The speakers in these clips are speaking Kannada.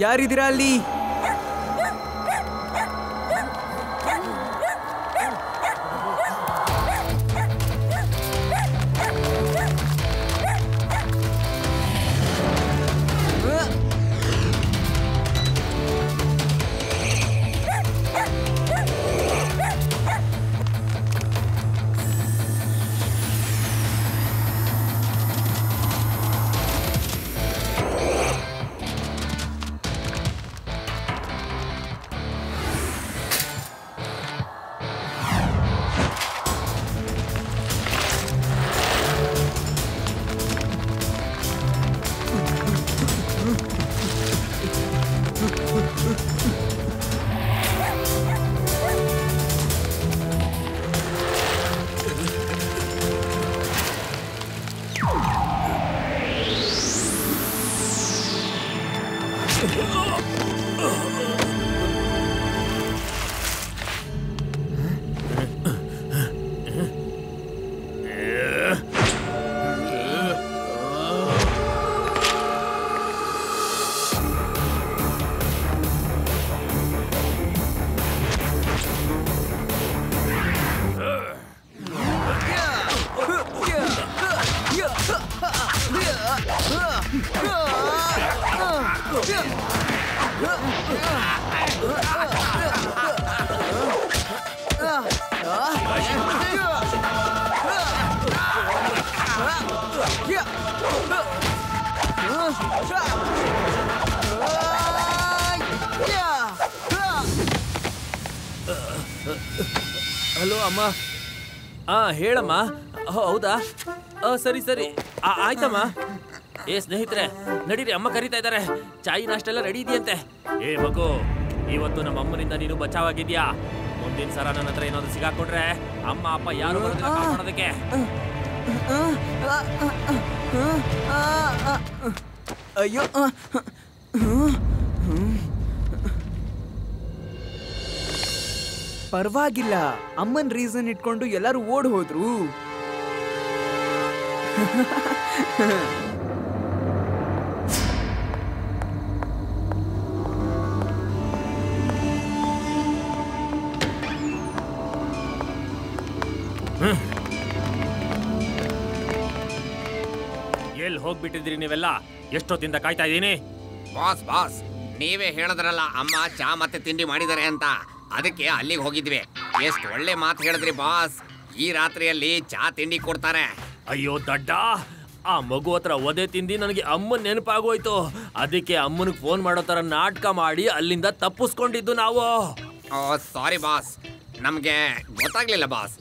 ಯಾರಿದ್ದೀರಾ ಅಲ್ಲಿ? ಹಲೋ ಅಮ್ಮ. ಹೇಳಮ್ಮ. ಹೌದಾ? ಸರಿ ಸರಿ ಆಯ್ತಮ್ಮ. ಸ್ನೇಹಿತರೆ ನಡೀರಿ, ಅಮ್ಮ ಕರೀತಾ ಇದ್ದಾರೆ. ಚಾಯಿ ನಾಷ್ಟೆಲ್ಲ ರೆಡಿ ಇದೆಯಂತೆ. ಮಗು, ಇವತ್ತು ನಮ್ಮ ಅಮ್ಮನಿಂದ ನೀನು ಬಚಾವಾಗಿದ್ಯಾ. ಮುಂದಿನ ಸಲ ನನ್ನ ಹತ್ರ ಏನಾದ್ರು ಸಿಗಾಕೊಂಡ್ರೆ ಅಮ್ಮ ಅಪ್ಪ ಯಾರು ಬರೋದಿಲ್ಲ ಕಾಪಾಡೋದಕ್ಕೆ. ಅಯ್ಯೋ, ಪರವಾಗಿಲ್ಲ. ಅಮ್ಮನ್ ರೀಸನ್ ಇಟ್ಕೊಂಡು ಎಲ್ಲರೂ ಓಡ್ ಹೋದ್ರು. ಎಲ್ಲಿ ಹೋಗ್ಬಿಟ್ಟಿದ್ರಿ ನೀವೆಲ್ಲ? ಎಷ್ಟೊತ್ತಿಂದ ಕಾಯ್ತಾ ಇದ್ದೀನಿ. ಬಾಸ್ ಬಾಸ್, ನೀವೇ ಹೇಳಿದ್ರಲ್ಲ ಅಮ್ಮ ಚಾ ಮತ್ತೆ ತಿಂಡಿ ಮಾಡಿದ್ದಾರೆ ಅಂತ, ಅದಕ್ಕೆ ಅಲ್ಲಿಗೆ ಹೋಗಿದ್ವಿ. ಎಷ್ಟು ಒಳ್ಳೆ ಮಾತು ಹೇಳಿದ್ರಿ ಬಾಸ್. ಈ ರಾತ್ರಿಯಲ್ಲಿ ಚಾ ತಿಂಡಿ ಕೊಡ್ತಾರೆ. ಅಯ್ಯೋ ದಡ್ಡ, ಆ ಮಗು ಹತ್ರ ಒದೆ ತಿಂದಿ ನನಗೆ ಅಮ್ಮನ ನೆನಪಾಗೋಯ್ತು. ಅದಕ್ಕೆ ಅಮ್ಮನಿಗೆ ಫೋನ್ ಮಾಡೋ ತರ ನಾಟಕ ಮಾಡಿ ಅಲ್ಲಿಂದ ತಪ್ಪಿಸ್ಕೊಂಡಿದ್ದು ನಾವು. ಸಾರಿ ಬಾಸ್, ನಮ್ಗೆ ಗೊತ್ತಾಗ್ಲಿಲ್ಲ ಬಾಸ್.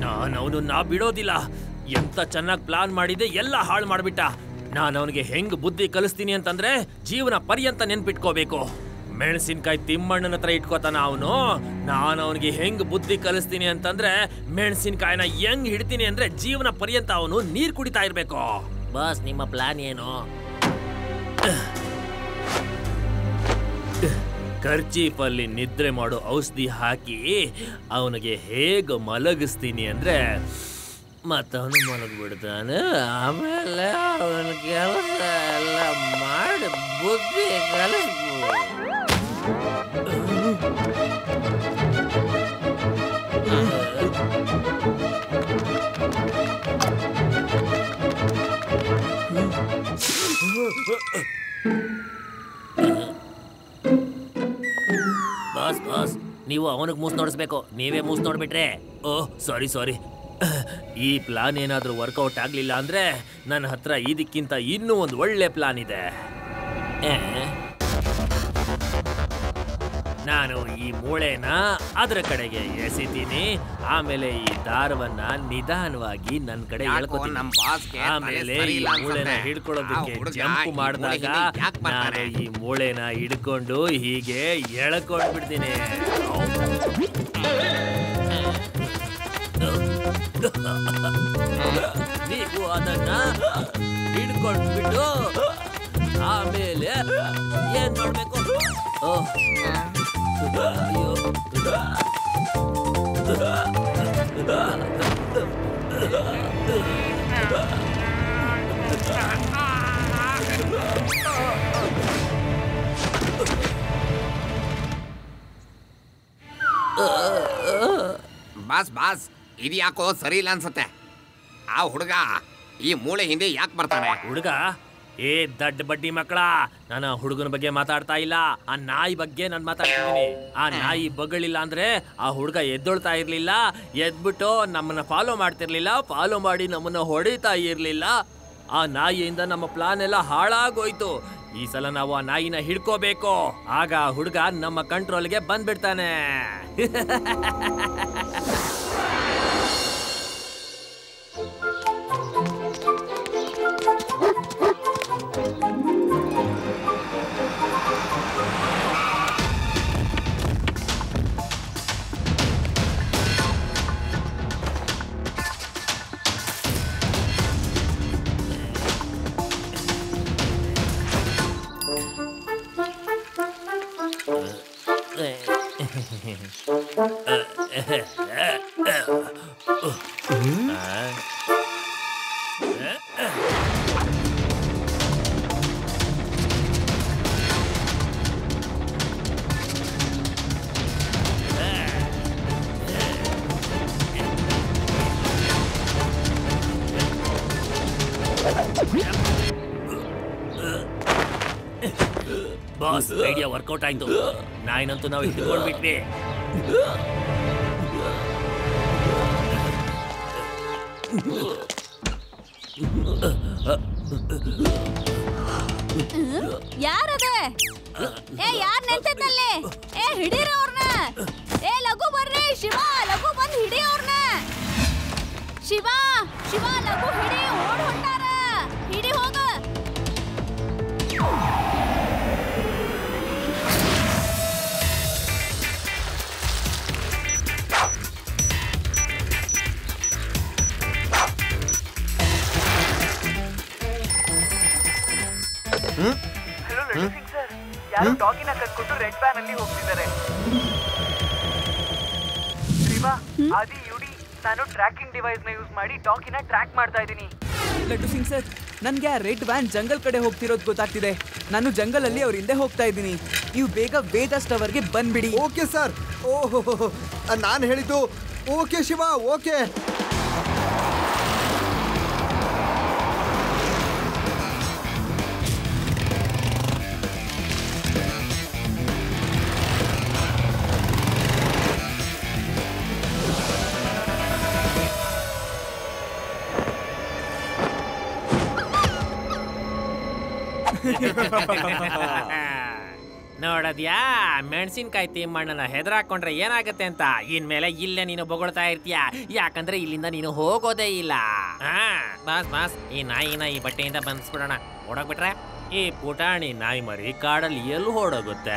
ನಾನು ಅವನನ್ನ ಬಿಡೋದಿಲ್ಲ. ಎಂತ ಚೆನ್ನಾಗಿ ಪ್ಲಾನ್ ಮಾಡಿದೆ, ಎಲ್ಲ ಹಾಳು ಮಾಡ್ಬಿಟ್ಟ. ನಾನು ಅವನಿಗೆ ಹೆಂಗ್ ಬುದ್ಧಿ ಕಲಿಸ್ತೀನಿ ಅಂತಂದ್ರೆ ಜೀವನ ಪರ್ಯಂತ ನೆನ್ಪಿಟ್ಕೋಬೇಕು. ಮೆಣಸಿನ್ಕಾಯಿ ತಿಮ್ಮಣ್ಣನ ಹತ್ರ ಇಟ್ಕೋತಾನ ಅವನು. ನಾನು ಅವನಿಗೆ ಹೆಂಗ್ ಬುದ್ಧಿ ಕಲಿಸ್ತೀನಿ ಅಂತಂದ್ರೆ ಮೆಣಸಿನ್ಕಾಯಿನ ಹೆಂಗ್ ಹಿಡ್ತೀನಿ ಅಂದ್ರೆ ಜೀವನ ಪರ್ಯಂತ ಅವನು ನೀರ್ ಕುಡಿತಾ ಇರ್ಬೇಕು. ಬಾಸ್, ನಿಮ್ಮ ಪ್ಲಾನ್ ಏನು? ಖರ್ಚೀಫಲ್ಲಿ ನಿದ್ರೆ ಮಾಡೋ ಔಷಧಿ ಹಾಕಿ ಅವನಿಗೆ ಹೇಗೆ ಮಲಗಿಸ್ತೀನಿ ಅಂದ್ರೆ ಮತ್ತವನು ಮಲಗ್ಬಿಡ್ತಾನೆ. ಆಮೇಲೆ ಅವನ ಕೆಲಸ ಎಲ್ಲ ಮಾಡಿ ಬುದ್ಧಿ ಕಲಿಸ್ಬೋದು. ಬಾಸ್ ಬಾಸ್, ನೀವು ಅವನಿಗೆ ಮೂಸ್ ನೋಡಿಸ್ಬೇಕು. ನೀವೇ ಮೂಸ್ ನೋಡ್ಬಿಟ್ರೆ. ಓಹ್ ಸಾರಿ ಸಾರಿ. ಈ ಪ್ಲಾನ್ ಏನಾದರೂ ವರ್ಕೌಟ್ ಆಗಲಿಲ್ಲ ಅಂದ್ರೆ ನನ್ನ ಹತ್ರ ಇದಕ್ಕಿಂತ ಇನ್ನೂ ಒಂದು ಒಳ್ಳೆ ಪ್ಲಾನ್ ಇದೆ. ನಾನು ಈ ಮೂಳೆನ ಅದರ ಕಡೆಗೆ ಎಸಿತೀನಿ, ಆಮೇಲೆ ಈ ದಾರವನ್ನ ನಿಧಾನವಾಗಿ ನನ್ನ ಕಡೆ ಎಳ್ಕೊತೀನಿ. ಆಮೇಲೆ ಈ ಮೂಳೆನ ಹಿಡ್ಕೊಳ್ಳೋದಕ್ಕೆ ಜಂಪ್ ಮಾಡಿದಾಗ ನಾನು ಈ ಮೂಳೆನ ಹಿಡ್ಕೊಂಡು ಹೀಗೆ ಎಳ್ಕೊಂಡು ಬಿಡ್ತೀನಿ. ನೀವು ಅದನ್ನ ಹಿಡ್ಕೊಂಡ್ಬಿಟ್ಟು ಆಮೇಲೆ ಏನ್ ಮಾಡ್ಬೇಕು? ಅಯ್ಯೋ, ಬಾಸ್ ಬಾಸ್, ಇದು ಯಾಕೋ ಸರಿ ಇಲ್ಲ ಅನ್ಸತ್ತೆ. ಆ ಹುಡುಗ ಈ ಮೂಳೆ ಹಿಂದೆ ಯಾಕೆ ಬರ್ತಾನೆ? ಹುಡುಗ? ಏ ದಡ್ಡ ಬಡ್ಡಿ ಮಕ್ಕಳ, ನಾನು ಹುಡುಗನ ಬಗ್ಗೆ ಮಾತಾಡ್ತಾ ಇಲ್ಲ, ಆ ನಾಯಿ ಬಗ್ಗೆ ನಾನು ಮಾತಾಡ್ತಿದ್ದೀನಿ. ಆ ನಾಯಿ ಬಗಳಿಲ್ಲ ಅಂದ್ರೆ ಆ ಹುಡುಗ ಎದ್ದೊಳ್ತಾ ಇರ್ಲಿಲ್ಲ, ಎದ್ಬಿಟ್ಟು ನಮ್ಮನ್ನ ಫಾಲೋ ಮಾಡ್ತಿರ್ಲಿಲ್ಲ, ಫಾಲೋ ಮಾಡಿ ನಮ್ಮನ್ನ ಹೊಡಿತಾ ಇರ್ಲಿಲ್ಲ. ಆ ನಾಯಿಯಿಂದ ನಮ್ಮ ಪ್ಲಾನ್ ಎಲ್ಲ ಹಾಳಾಗೋಯ್ತು. ಈ ಸಲ ನಾವು ಆ ನಾಯಿನ ಹಿಡ್ಕೋಬೇಕು, ಆಗ ಆ ಹುಡುಗ ನಮ್ಮ ಕಂಟ್ರೋಲ್ಗೆ ಬಂದ್ಬಿಡ್ತಾನೆ. ಬಾಸ್, ಐಡಿಯಾ ವರ್ಕೌಟ್ ಆಯ್ತು. ನಾಯಿನಂತೂ ನಾವು ಹಿಡ್ಕೊಂಡ್ಬಿಟ್ವಿ. ಯಾರದೆ? ಏ ಯಾರ್ ನಿಂತಿದ್ದಲ್ಲಿ? ಏ ಹಿಡೀರಿ ಅವ್ರನ್ನ. ಏ ಲಘು ಬರ್ರಿ, ಶಿವ ಲಘು ಬಂದ್ ಹಿಡಿ ಅವ್ರನ್ನ. ಶಿವ ಶಿವ ಲಘು ಹಿಡಿ, ಓಡ್ ಹೊಂಟಾರ. ಹಿಡಿ ಹೋಗ. ಹಲೋ ಲಡ್ಡು ಸಿಂಗ್ ಸರ್, ಯಾರೋ ಡಾಗಿನ ಕಟ್ಕೊಂಡು ರೆಡ್ ವ್ಯಾನ್ ಅಲ್ಲಿ ಹೋಗ್ತಿದ್ದಾರೆ. ಶ್ರೀವಾ, ಆದಿ, ಯುಡಿ, ನಾನು ಟ್ರ್ಯಾಕಿಂಗ್ ಡಿವೈಸ್ ನ ಯೂಸ್ ಮಾಡಿ ಡಾಗಿನ ಟ್ರ್ಯಾಕ್ ಮಾಡ್ತಾ ಇದ್ದೀನಿ. ಲಡ್ಡು ಸಿಂಗ್ ಸರ್, ನನ್ಗೆ ಆ ರೆಡ್ ವ್ಯಾನ್ ಜಂಗಲ್ ಕಡೆ ಹೋಗ್ತಿರೋದು ಗೊತ್ತಾಗ್ತಿದೆ. ನಾನು ಜಂಗಲ್ ಅಲ್ಲಿ ಅವ್ರ ಹಿಂದೆ ಹೋಗ್ತಾ ಇದ್ದೀನಿ. ನೀವು ಬೇಗ ವೇದಾಸ್ ಟವರ್ಗೆ ಬಂದ್ಬಿಡಿ. Okay sir. ಓಹೋ, ನಾನು ಹೇಳಿದ್ದು ಓಕೆ ಶಿವ, ಓಕೆ. ನೋಡದ್ಯಾ, ಮೆಣಸಿನ್ಕಾಯಿ ತಿಮ್ಮಣ್ಣನ ಹೆದರಾಕೊಂಡ್ರೆ ಏನಾಗತ್ತೆ ಅಂತ. ಇನ್ಮೇಲೆ ಇಲ್ಲೇ ನೀನು ಬೊಗಳ್ತಾ ಇರ್ತೀಯ, ಯಾಕಂದ್ರೆ ಇಲ್ಲಿಂದ ನೀನು ಹೋಗೋದೇ ಇಲ್ಲ. ಬಾಸ್ ಬಾಸ್, ಈ ನಾಯಿನ ಈ ಬಟ್ಟೆಯಿಂದ ಬಂಧಿಸ್ಬಿಡೋಣ. ಓಡೋಗ್ಬಿಟ್ರೆ ಈ ಪುಟಾಣಿ ನಾಯಿ ಮರಿ ಕಾಡಲ್ಲಿ ಎಲ್ಲಿ ಓಡೋಗುತ್ತೆ?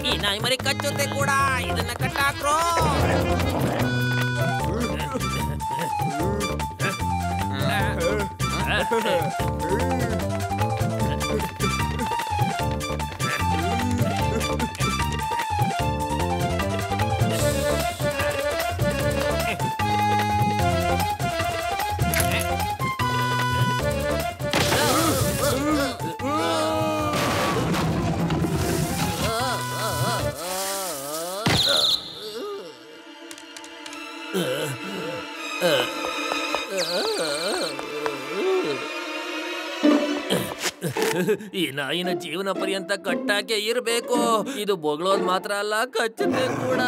ಈ ನಾಯಿ ಮರಿ ಕಚ್ಚುತ್ತೆ ಕೂಡ, ಇದನ್ನ ಕಟ್ಟಾಕ್ರೋ. ಈ ನಾಯಿನ ಜೀವನ ಪರ್ಯಂತ ಕಟ್ಟಾಕೆ ಇರಬೇಕು. ಇದು ಬೊಗಳೋದ್ ಮಾತ್ರ ಅಲ್ಲ, ಕಚ್ಚುತ್ತೆ ಕೂಡ.